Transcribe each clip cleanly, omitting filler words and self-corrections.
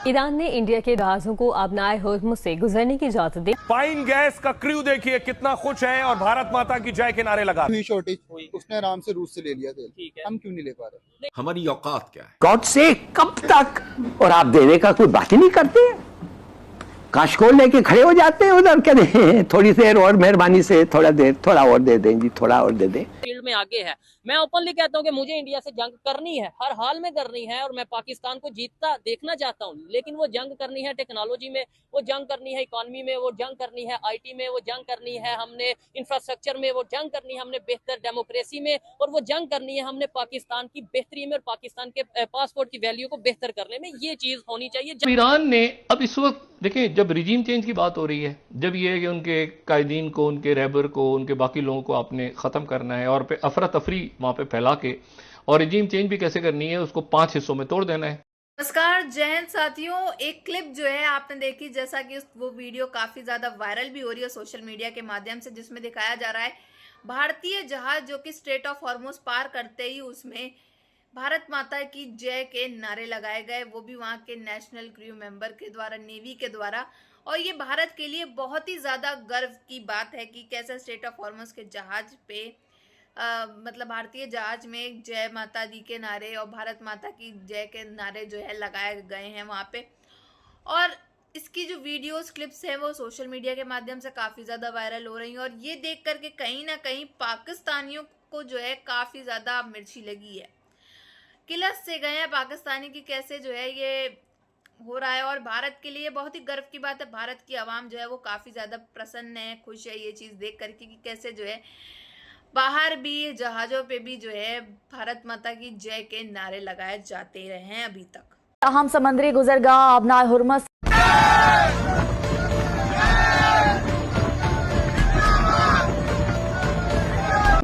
Iran ने India के जहाजों को आबनाए होर्मुज़ से गुजरने की इजाजत दी। पाइन गैस का क्रू देखिए कितना खुश है और भारत माता की जय के नारे लगा। हुई शॉर्टेज उसने आराम से रूस से ले लिया तेल, हम क्यों नहीं ले पा रहे? हमारी औकात क्या है? गॉड से कब तक, और आप देने का कोई बात ही नहीं करते। काशकोल लेके खड़े हो जाते हैं उधर, कहते थोड़ी देर और मेहरबानी से थोड़ा और दे दें जी, थोड़ा और दे दें। फील्ड में आगे है। मैं ओपनली कहता हूं कि मुझे इंडिया से जंग करनी है, हर हाल में करनी है, और मैं पाकिस्तान को जीतता देखना चाहता हूं। लेकिन वो जंग करनी है टेक्नोलॉजी में, वो जंग करनी है इकोनॉमी में, वो जंग करनी है आईटी में, वो जंग करनी है हमने इंफ्रास्ट्रक्चर में, वो जंग करनी है हमने बेहतर डेमोक्रेसी में, और वो जंग करनी है हमने पाकिस्तान की बेहतरी में और पाकिस्तान के पासपोर्ट की वैल्यू को बेहतर करने में। ये चीज होनी चाहिए। ईरान ने अब इस वक्त देखें, जब रिजीम चेंज की बात हो रही है, जब ये है कि उनके कायदीन को, उनके रहबर को, उनके बाकी लोगों को आपने ख़त्म करना है और अफरा तफरी वहाँ पे फैला के, और रिजीम चेंज भी कैसे करनी है, उसको 5 हिस्सों में तोड़ देना है। नमस्कार, जय हिंद साथियों। एक क्लिप जो है आपने देखी, जैसा कि वो वीडियो काफी ज्यादा वायरल भी हो रही है सोशल मीडिया के माध्यम से, जिसमें दिखाया जा रहा है भारतीय जहाज जो कि स्ट्रेट ऑफ हॉर्मुज़ पार करते ही उसमें भारत माता की जय के नारे लगाए गए, वो भी वहाँ के नेशनल क्रू मेंबर के द्वारा, नेवी के द्वारा। और ये भारत के लिए बहुत ही ज़्यादा गर्व की बात है कि कैसे स्ट्रेट ऑफ हॉर्मुज़ के जहाज पे मतलब भारतीय जहाज में जय माता दी के नारे और भारत माता की जय के नारे जो है लगाए गए हैं वहाँ पे। और इसकी जो वीडियोस क्लिप्स हैं वो सोशल मीडिया के माध्यम से काफ़ी ज़्यादा वायरल हो रही हैं, और ये देख करके कहीं ना कहीं पाकिस्तानियों को जो है काफ़ी ज़्यादा मिर्ची लगी है। किलस से गए हैं पाकिस्तानी की कैसे जो है ये हो रहा है, और भारत के लिए बहुत ही गर्व की बात है। भारत की आवाम जो है वो काफ़ी ज़्यादा प्रसन्न है, खुश है ये चीज़ देख करके कि कैसे जो है बाहर भी जहाज़ों पे भी जो है भारत माता की जय के नारे लगाए जाते रहे हैं अभी तक। हम समंदरी गुजरगाह आबनाए हुर्मुज़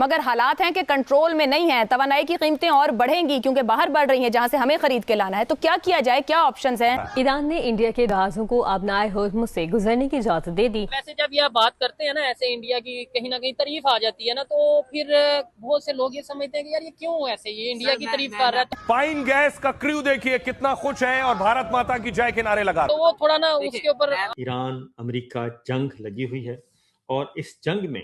मगर हालात हैं कि कंट्रोल में नहीं है। तवानाई की कीमतें और बढ़ेंगी क्योंकि बाहर बढ़ रही हैं जहां से हमें खरीद के लाना है। तो क्या किया जाए, क्या ऑप्शंस हैं? ईरान ने इंडिया के जहाजों को आबनाए होर्मुज़ से गुजरने की इजाजत दे दी। वैसे जब यह बात करते हैं ना, ऐसे इंडिया की कहीं ना कहीं तारीफ आ जाती है ना, तो फिर बहुत से लोग ये समझते हैं कि यार ये क्यों ऐसे, ये इंडिया की तारीफ कर रहा है। पाइन गैस का क्रू देखिए कितना खुश है और भारत माता की जय के नारे लगा। तो वो थोड़ा ना उसके ऊपर। ईरान अमेरिका जंग लगी हुई है और इस जंग में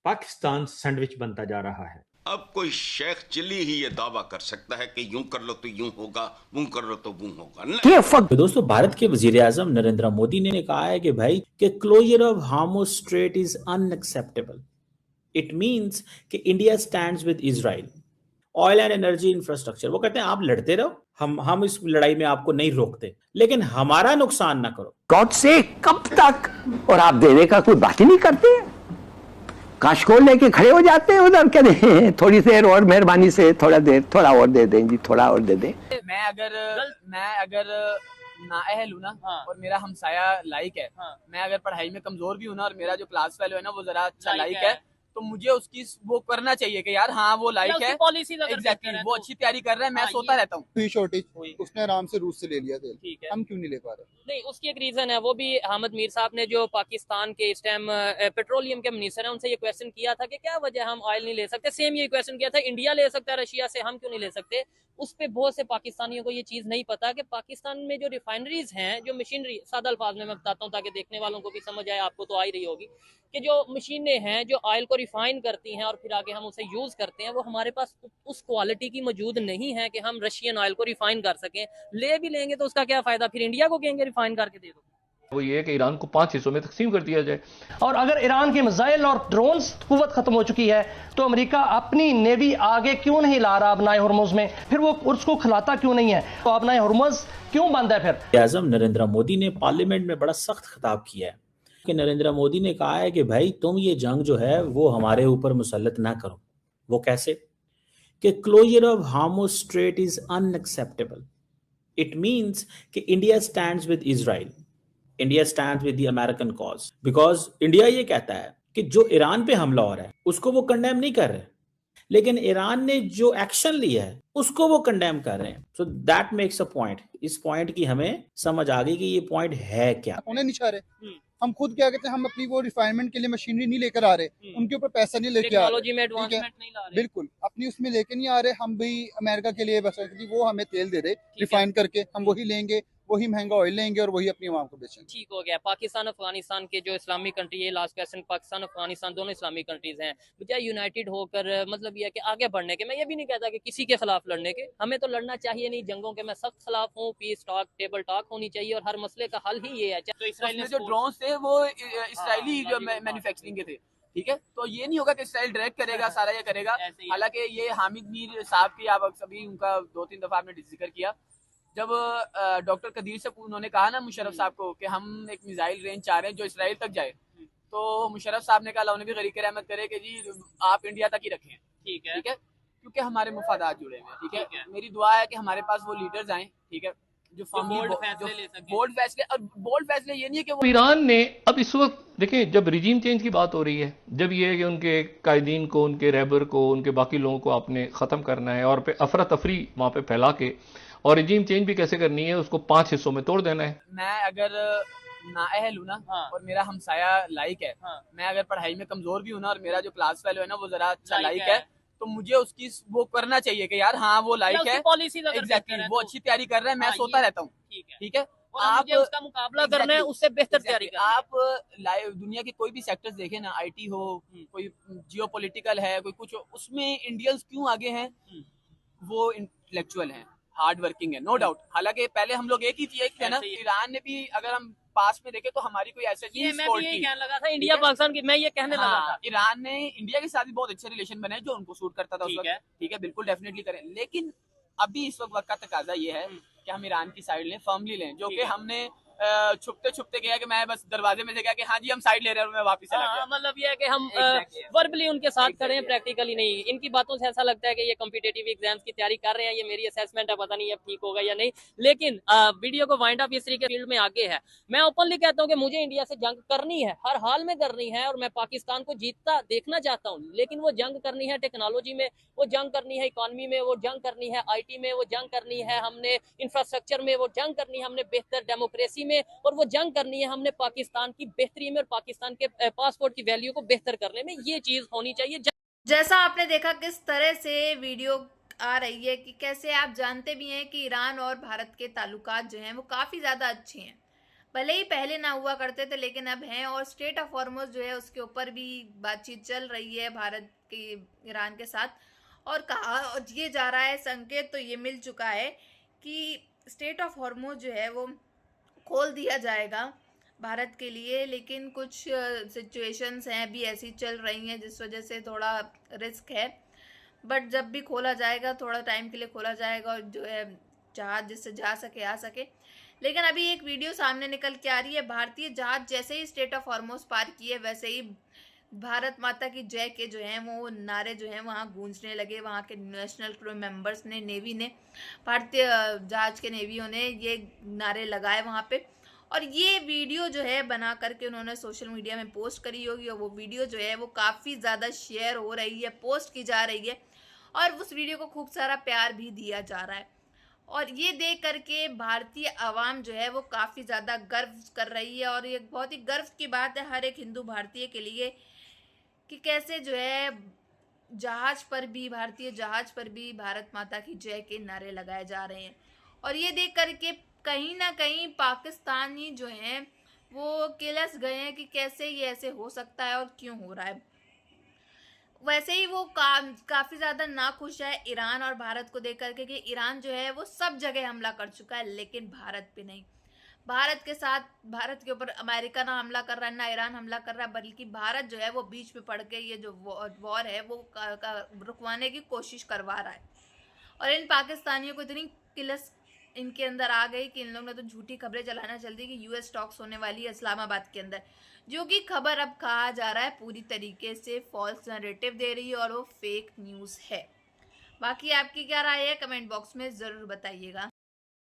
पाकिस्तान सैंडविच बनता जा रहा है। अब कोई शेख चिल्ली ही ये दावा कर सकता है कि यूं कर लो तो यूं होगा, यूं कर लो तो वो होगा। तो दोस्तों, भारत के वजीर आजम नरेंद्र मोदी ने कहा है कि भाई कि closure of Hormuz strait is unacceptable. It means कि India stands with Israel oil and energy infrastructure. वो कहते हैं आप लड़ते रहो, हम इस लड़ाई में आपको नहीं रोकते, लेकिन हमारा नुकसान ना करो। गॉड से कब तक, और आप देने का कोई बात ही नहीं करते। काशकोल लेके खड़े हो जाते हैं उधर, कहते थोड़ी देर और मेहरबानी से थोड़ा और दे दें जी, थोड़ा और दे दें। मैं अगर नाअहल हूँ ना, और मेरा हमसाया लाइक है, मैं अगर पढ़ाई में कमजोर भी हूँ ना, और मेरा जो क्लास फेलो है ना वो जरा अच्छा लाइक है, तो मुझे उसकी वो करना चाहिए कि यार हाँ वो लाइक है, एग्जैक्टली वो अच्छी तैयारी कर रहा है, मैं सोता रहता हूँ। हुई शॉर्टेज उसने आराम से रूस से ले लिया तेल, हम क्यों नहीं ले पा रहे? नहीं, उसकी एक रीजन है, वो भी अहमद मीर साहब ने जो पाकिस्तान के इस टाइम पेट्रोलियम के मिनिस्टर हैं उनसे ये क्वेश्चन किया था कि क्या वजह हम ऑयल नहीं ले सकते। सेम ये क्वेश्चन किया था, इंडिया ले सकता है रशिया से, हम क्यों नहीं ले सकते। उस पे बहुत से पाकिस्तानियों को ये चीज नहीं पता कि पाकिस्तान में जो रिफाइनरीज हैं, जो मशीनरी, सादा अल्फाज में मैं बताता हूँ ताकि देखने वालों को भी समझ आए, आपको तो आ ही रही होगी, कि जो मशीनें हैं जो ऑयल को रिफाइन करती हैं और फिर आगे हम उसे यूज करते हैं, वो हमारे पास उस क्वालिटी की मौजूद नहीं है कि हम रशियन ऑयल को रिफाइन कर सकें। ले भी लेंगे तो उसका क्या फायदा, फिर इंडिया को कहेंगे रिफाइन करके दे दो। वो ये है कि ईरान को 5 हिस्सों में तकसीम कर दिया जाए। और अगर ईरान के मिसाइल और ड्रोन्स कुव्वत खत्म हो चुकी है तो अमेरिका अपनी नेवी आगे क्यों नहीं ला रहा आबनाए होर्मुज़ में, फिर वो उसको खिलाता क्यों नहीं है, तो आबनाए होर्मुज़ क्यों बंद है फिर? आजम नरेंद्र मोदी ने पार्लियामेंट में बड़ा सख्त खिताब किया है कि नरेंद्र मोदी ने कहा है कि भाई तुम ये जंग जो है वो हमारे ऊपर मुसल्लत ना करो। वो कैसे? कि closure of Hormuz strait is unacceptable. It means कि India stands with Israel, India stands with the American cause, because India ये कहता है कि जो ईरान पे हमला हो रहा है उसको वो कंडेम नहीं कर रहे, लेकिन ईरान ने जो एक्शन लिया है उसको वो कंडेम कर रहे हैं। So that makes a point. इस पॉइंट की हमें समझ आ गई कि ये पॉइंट है क्या। उन्हें नहीं चाह रहे, हम खुद क्या कहते हैं, हम अपनी वो रिफाइनमेंट के लिए मशीनरी नहीं लेकर आ रहे, उनके ऊपर पैसा नहीं लेके आ रहे, बिल्कुल अपनी उसमें लेके नहीं आ रहे। हम भी अमेरिका के लिए बस वो हमें तेल दे रहे रिफाइन करके, हम वही लेंगे, वही महंगा ऑयल लेंगे और वही अपनी आवाम को बेचेंगे। ठीक हो गया। पाकिस्तान अफगानिस्तान के जो इस्लामिक कंट्री है, लास्ट क्वेश्चन, पाकिस्तान अफगानिस्तान दोनों इस्लामिक कंट्रीज हैं, बजाय यूनाइटेड होकर मतलब ये है कि आगे बढ़ने के, मैं ये भी नहीं कहता कि किसी के खिलाफ लड़ने के, हमें तो लड़ना चाहिए नहीं जंगों के, मैं सख्त खिलाफ हूँ। पीस टॉक, टेबल टॉक होनी चाहिए और हर मसले का हल ही ये है। तो इसराइल ने जो ड्रोन थे वो इसराइली मैन्युफैक्चरिंग के थे, ठीक है, तो ये नहीं होगा कि इसराइल डायरेक्ट करेगा सारा ये करेगा। हालांकि ये हामिद मीर साहब की आप सभी उनका 2-3 दफा आपने जिक्र किया, जब डॉक्टर कदीर से उन्होंने कहा ना मुशर्रफ साहब को कि हम एक मिसाइल रेंज चाह रहे हैं जो इसराइल तक जाए, तो मुशर्रफ साहब ने कहा अल्लाह उन्हें भी गरीक रहमत करे कि जी आप इंडिया तक ही रखें, ठीक है, क्योंकि हमारे मुफादात जुड़े हुए हैं, ठीक है। मेरी दुआ है कि हमारे पास वो लीडर्स आए, ठीक है, जो बोल्ड फैसले, और बोल्ड फैसले ये नहीं है कि वो ईरान ने अब इस वक्त देखें, जब रिजीम चेंज की बात हो रही है, जब ये है कि उनके कायदीन को, उनके रहबर को, उनके बाकी लोगों को आपने ख़त्म करना है और अफरा तफरी वहाँ पे फैला के, और रिजीम चेंज भी कैसे करनी है, उसको 5 हिस्सों में तोड़ देना है। मैं अगर नाअहल हूँ ना, और मेरा हमसाया लाइक है, मैं अगर पढ़ाई में कमजोर भी हूँ ना, और मेरा जो क्लास फेलो है ना वो जरा अच्छा लाइक है, तो मुझे उसकी वो करना चाहिए कि यार हाँ वो लाइक है, एग्जैक्टली वो अच्छी तैयारी कर रहे हैं, मैं सोता रहता हूँ, ठीक है, आप उसका मुकाबला करना है, उससे बेहतर तैयारी करना है। आप दुनिया के कोई भी सेक्टर्स देखें ना, आईटी हो, कोई जियोपॉलिटिकल है, कोई कुछ हो, उसमें इंडियंस क्यों आगे हैं? वो इंटेलेक्चुअल हैं, हार्ड वर्किंग है, नो डाउट। हालांकि पहले हम लोग एक ही थे ना, ईरान ने भी अगर हम पास में देखें तो हमारी कोई ऐसे ये मैं भी यही कहने लगा था, इंडिया पाकिस्तान की मैं ये कहने लगा था। ईरान ने इंडिया के साथ भी बहुत अच्छे रिलेशन बनाए जो उनको सूट करता था उस वक्त, ठीक है, बिल्कुल डेफिनेटली करें, लेकिन अभी इस वक्त का तकाजा ये है कि हम ईरान की साइड लें, फर्मली लें, जो कि हमने छुपते छुपते गया कि मैं बस दरवाजे में से गया कि हाँ जी हम साइड ले रहे हैं और मैं वापस चला गया। मतलब ये है कि हम वर्बली उनके साथ करें, प्रैक्टिकली नहीं। इनकी बातों से ऐसा लगता है कि ये कॉम्पिटिटिव एग्जाम्स की तैयारी कर रहे हैं, ये मेरी असेसमेंट है, पता नहीं अब ठीक होगा या नहीं, लेकिन वीडियो को वाइंड अप इस तरीके फील्ड में आगे है। मैं ओपनली कहता हूँ कि मुझे इंडिया से जंग करनी है, हर हाल में करनी है, और मैं पाकिस्तान को जीतता देखना चाहता हूँ, लेकिन वो जंग करनी है टेक्नोलॉजी में, वो जंग करनी है इकॉनमी में, वो जंग करनी है IT में, वो जंग करनी है हमने इंफ्रास्ट्रक्चर में, वो जंग करनी है हमने बेहतर डेमोक्रेसी में, और वो जंग करनी है हमने पाकिस्तान की बेहतरी में और पाकिस्तान के पासपोर्ट की वैल्यू को बेहतर करने में। ये चीज होनी चाहिए। जैसा आपने देखा किस तरह से वीडियो आ रही है कि कैसे आप जानते भी हैं कि ईरान और भारत के ताल्लुकात जो हैं वो काफ़ी ज़्यादा अच्छे हैं, भले ही पहले ना हुआ करते थे लेकिन अब हैं, और स्ट्रेट ऑफ हॉर्मुज़ जो है उसके ऊपर भी बातचीत चल रही है भारत के ईरान के साथ, और कहा ये जा रहा है, संकेत तो ये मिल चुका है कि स्ट्रेट ऑफ हॉर्मुज़ जो है वो खोल दिया जाएगा भारत के लिए, लेकिन कुछ सिचुएशंस हैं अभी ऐसी चल रही हैं जिस वजह से थोड़ा रिस्क है, बट जब भी खोला जाएगा थोड़ा टाइम के लिए खोला जाएगा और जो है जहाज जिससे जा सके आ सके। लेकिन अभी एक वीडियो सामने निकल के आ रही है, भारतीय जहाज जैसे ही स्ट्रेट ऑफ हॉर्मुज़ पार किए वैसे ही भारत माता की जय के जो हैं वो नारे जो हैं वहाँ गूंजने लगे। वहाँ के नेशनल क्रू मेंबर्स ने, नेवी ने, भारतीय जहाज के नेवियों ने ये नारे लगाए वहाँ पे, और ये वीडियो जो है बना करके उन्होंने सोशल मीडिया में पोस्ट करी होगी, और वो वीडियो जो है वो काफ़ी ज़्यादा शेयर हो रही है, पोस्ट की जा रही है, और उस वीडियो को खूब सारा प्यार भी दिया जा रहा है। और ये देख करके भारतीय आवाम जो है वो काफ़ी ज़्यादा गर्व कर रही है, और ये बहुत ही गर्व की बात है हर एक हिंदू भारतीय के लिए कि कैसे जो है जहाज पर भी, भारतीय जहाज पर भी भारत माता की जय के नारे लगाए जा रहे हैं। और ये देख करके कहीं ना कहीं पाकिस्तानी जो हैं वो किलस गए हैं कि कैसे ये ऐसे हो सकता है और क्यों हो रहा है। वैसे ही वो काफ़ी ज़्यादा नाखुश है ईरान और भारत को देख करके कि ईरान जो है वो सब जगह हमला कर चुका है लेकिन भारत पे नहीं। भारत के साथ, भारत के ऊपर अमेरिका ना हमला कर रहा है, ना ईरान हमला कर रहा है, बल्कि भारत जो है वो बीच में पड़ के ये जो वॉर है वो रुकवाने की कोशिश करवा रहा है। और इन पाकिस्तानियों को इतनी किलस इनके अंदर आ गई कि इन लोगों ने तो झूठी खबरें चलाना चल दी कि US टॉक्स होने वाली है इस्लामाबाद के अंदर, जो कि खबर अब कहा जा रहा है पूरी तरीके से फॉल्स नैरेटिव दे रही है और वो फेक न्यूज़ है। बाकी आपकी क्या राय है कमेंट बॉक्स में ज़रूर बताइएगा।